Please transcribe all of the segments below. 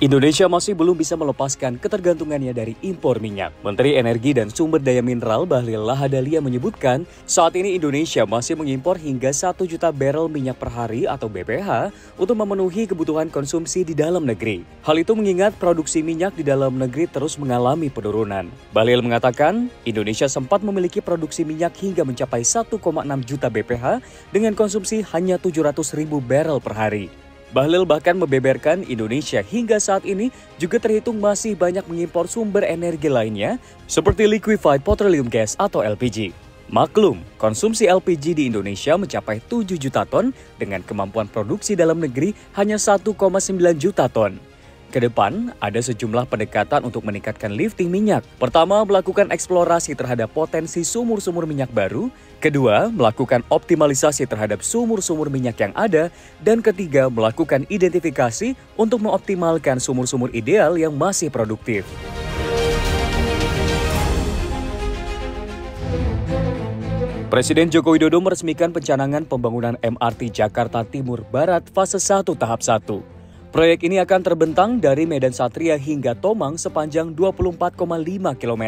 Indonesia masih belum bisa melepaskan ketergantungannya dari impor minyak. Menteri Energi dan Sumber Daya Mineral Bahlil Lahadalia menyebutkan, saat ini Indonesia masih mengimpor hingga 1 juta barel minyak per hari atau BPH untuk memenuhi kebutuhan konsumsi di dalam negeri. Hal itu mengingat produksi minyak di dalam negeri terus mengalami penurunan. Bahlil mengatakan, Indonesia sempat memiliki produksi minyak hingga mencapai 1,6 juta BPH dengan konsumsi hanya 700.000 barel per hari. Bahlil bahkan membeberkan Indonesia hingga saat ini juga terhitung masih banyak mengimpor sumber energi lainnya seperti liquefied petroleum gas atau LPG. Maklum, konsumsi LPG di Indonesia mencapai 7 juta ton dengan kemampuan produksi dalam negeri hanya 1,9 juta ton. Kedepan, ada sejumlah pendekatan untuk meningkatkan lifting minyak. Pertama, melakukan eksplorasi terhadap potensi sumur-sumur minyak baru. Kedua, melakukan optimalisasi terhadap sumur-sumur minyak yang ada. Dan ketiga, melakukan identifikasi untuk mengoptimalkan sumur-sumur ideal yang masih produktif. Presiden Joko Widodo meresmikan pencanangan pembangunan MRT Jakarta Timur Barat fase 1 tahap 1. Proyek ini akan terbentang dari Medan Satria hingga Tomang sepanjang 24,5 km.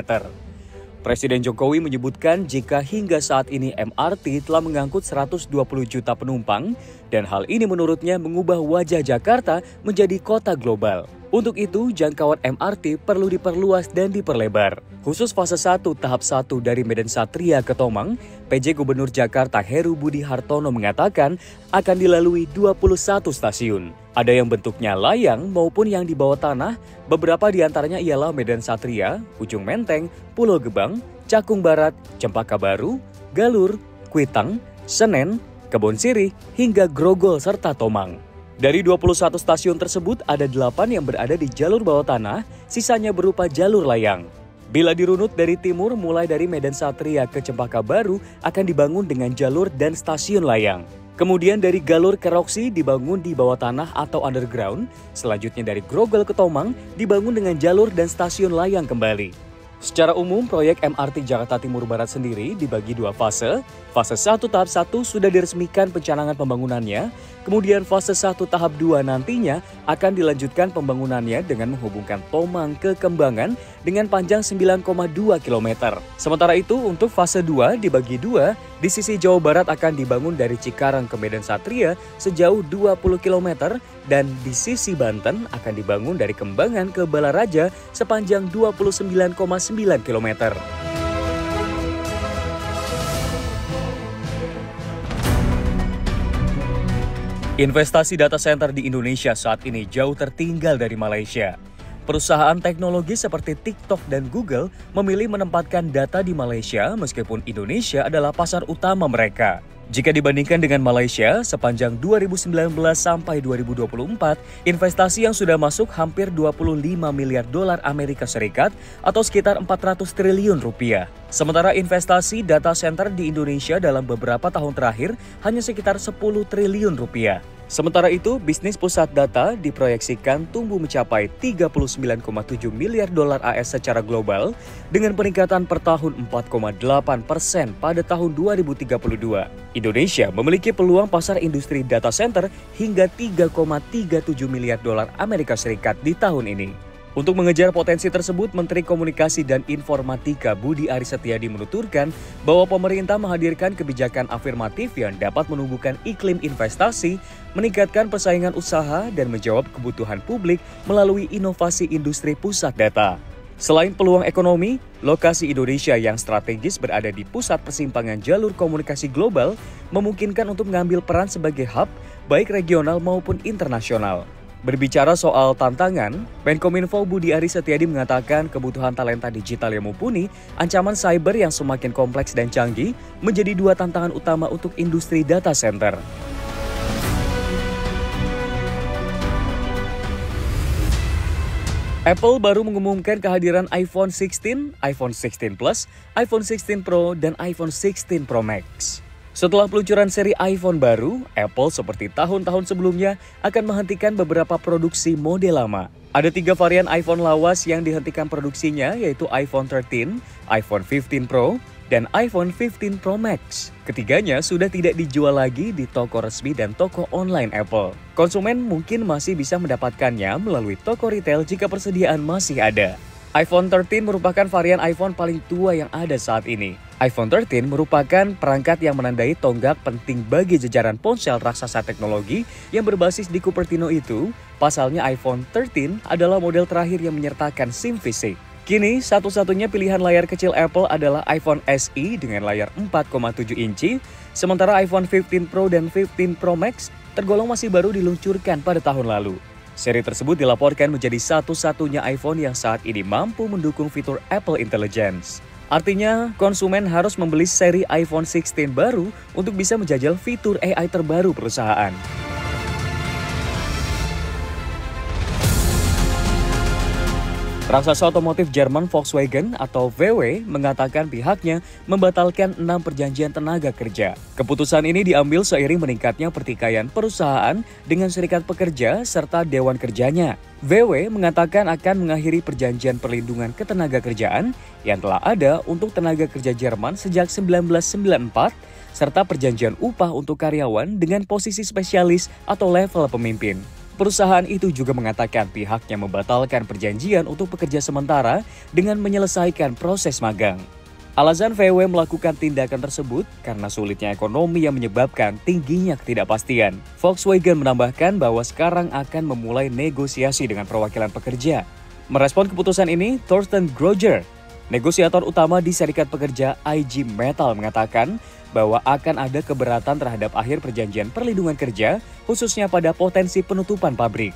Presiden Jokowi menyebutkan jika hingga saat ini MRT telah mengangkut 120 juta penumpang dan hal ini menurutnya mengubah wajah Jakarta menjadi kota global. Untuk itu, jangkauan MRT perlu diperluas dan diperlebar. Khusus fase 1 tahap 1 dari Medan Satria ke Tomang, PJ Gubernur Jakarta Heru Budi Hartono mengatakan akan dilalui 21 stasiun. Ada yang bentuknya layang maupun yang di bawah tanah, beberapa di antaranya ialah Medan Satria, Ujung Menteng, Pulau Gebang, Cakung Barat, Cempaka Baru, Galur, Kuitang, Senen, Kebon Sirih, hingga Grogol serta Tomang. Dari 21 stasiun tersebut, ada 8 yang berada di jalur bawah tanah, sisanya berupa jalur layang. Bila dirunut dari timur, mulai dari Medan Satria ke Cempaka Baru akan dibangun dengan jalur dan stasiun layang. Kemudian dari Galur ke Roksi dibangun di bawah tanah atau underground. Selanjutnya dari Grogol ke Tomang dibangun dengan jalur dan stasiun layang kembali. Secara umum, proyek MRT Jakarta Timur Barat sendiri dibagi 2 fase. Fase 1 tahap 1 sudah diresmikan pencanangan pembangunannya. Kemudian fase 1 tahap 2 nantinya akan dilanjutkan pembangunannya dengan menghubungkan Tomang ke Kembangan dengan panjang 9,2 km. Sementara itu untuk fase 2 dibagi 2, di sisi Jawa Barat akan dibangun dari Cikarang ke Medan Satria sejauh 20 km dan di sisi Banten akan dibangun dari Kembangan ke Balaraja sepanjang 29,9 km. Investasi data center di Indonesia saat ini jauh tertinggal dari Malaysia. Perusahaan teknologi seperti TikTok dan Google memilih menempatkan data di Malaysia meskipun Indonesia adalah pasar utama mereka. Jika dibandingkan dengan Malaysia, sepanjang 2019 sampai 2024, investasi yang sudah masuk hampir 25 miliar dolar Amerika Serikat atau sekitar 400 triliun rupiah. Sementara investasi data center di Indonesia dalam beberapa tahun terakhir hanya sekitar 10 triliun rupiah. Sementara itu, bisnis pusat data diproyeksikan tumbuh mencapai 39,7 miliar dolar AS secara global dengan peningkatan per tahun 4,8% pada tahun 2032. Indonesia memiliki peluang pasar industri data center hingga 3,37 miliar dolar Amerika Serikat di tahun ini. Untuk mengejar potensi tersebut, Menteri Komunikasi dan Informatika Budi Aris Setiadi menuturkan bahwa pemerintah menghadirkan kebijakan afirmatif yang dapat menumbuhkan iklim investasi, meningkatkan persaingan usaha, dan menjawab kebutuhan publik melalui inovasi industri pusat data. Selain peluang ekonomi, lokasi Indonesia yang strategis berada di pusat persimpangan jalur komunikasi global memungkinkan untuk mengambil peran sebagai hub, baik regional maupun internasional. Berbicara soal tantangan, Menkominfo Budi Aris Setiadi mengatakan kebutuhan talenta digital yang mumpuni, ancaman cyber yang semakin kompleks dan canggih menjadi 2 tantangan utama untuk industri data center. Apple baru mengumumkan kehadiran iPhone 16, iPhone 16 Plus, iPhone 16 Pro, dan iPhone 16 Pro Max. Setelah peluncuran seri iPhone baru, Apple seperti tahun-tahun sebelumnya akan menghentikan beberapa produksi model lama. Ada 3 varian iPhone lawas yang dihentikan produksinya, yaitu iPhone 13, iPhone 15 Pro, dan iPhone 15 Pro Max. Ketiganya sudah tidak dijual lagi di toko resmi dan toko online Apple. Konsumen mungkin masih bisa mendapatkannya melalui toko retail jika persediaan masih ada. iPhone 13 merupakan varian iPhone paling tua yang ada saat ini. iPhone 13 merupakan perangkat yang menandai tonggak penting bagi jajaran ponsel raksasa teknologi yang berbasis di Cupertino itu. Pasalnya iPhone 13 adalah model terakhir yang menyertakan SIM fisik. Kini, satu-satunya pilihan layar kecil Apple adalah iPhone SE dengan layar 4,7 inci, sementara iPhone 15 Pro dan 15 Pro Max tergolong masih baru diluncurkan pada tahun lalu. Seri tersebut dilaporkan menjadi satu-satunya iPhone yang saat ini mampu mendukung fitur Apple Intelligence. Artinya, konsumen harus membeli seri iPhone 16 baru untuk bisa menjajal fitur AI terbaru perusahaan. Raksasa otomotif Jerman Volkswagen atau VW mengatakan pihaknya membatalkan 6 perjanjian tenaga kerja. Keputusan ini diambil seiring meningkatnya pertikaian perusahaan dengan serikat pekerja serta dewan kerjanya. VW mengatakan akan mengakhiri perjanjian perlindungan ketenagakerjaan yang telah ada untuk tenaga kerja Jerman sejak 1994 serta perjanjian upah untuk karyawan dengan posisi spesialis atau level pemimpin. Perusahaan itu juga mengatakan pihaknya membatalkan perjanjian untuk pekerja sementara dengan menyelesaikan proses magang. Alasan VW melakukan tindakan tersebut karena sulitnya ekonomi yang menyebabkan tingginya ketidakpastian. Volkswagen menambahkan bahwa sekarang akan memulai negosiasi dengan perwakilan pekerja. Merespon keputusan ini, Thorsten Groger, negosiator utama di Serikat Pekerja IG Metall, mengatakan bahwa akan ada keberatan terhadap akhir perjanjian perlindungan kerja, khususnya pada potensi penutupan pabrik.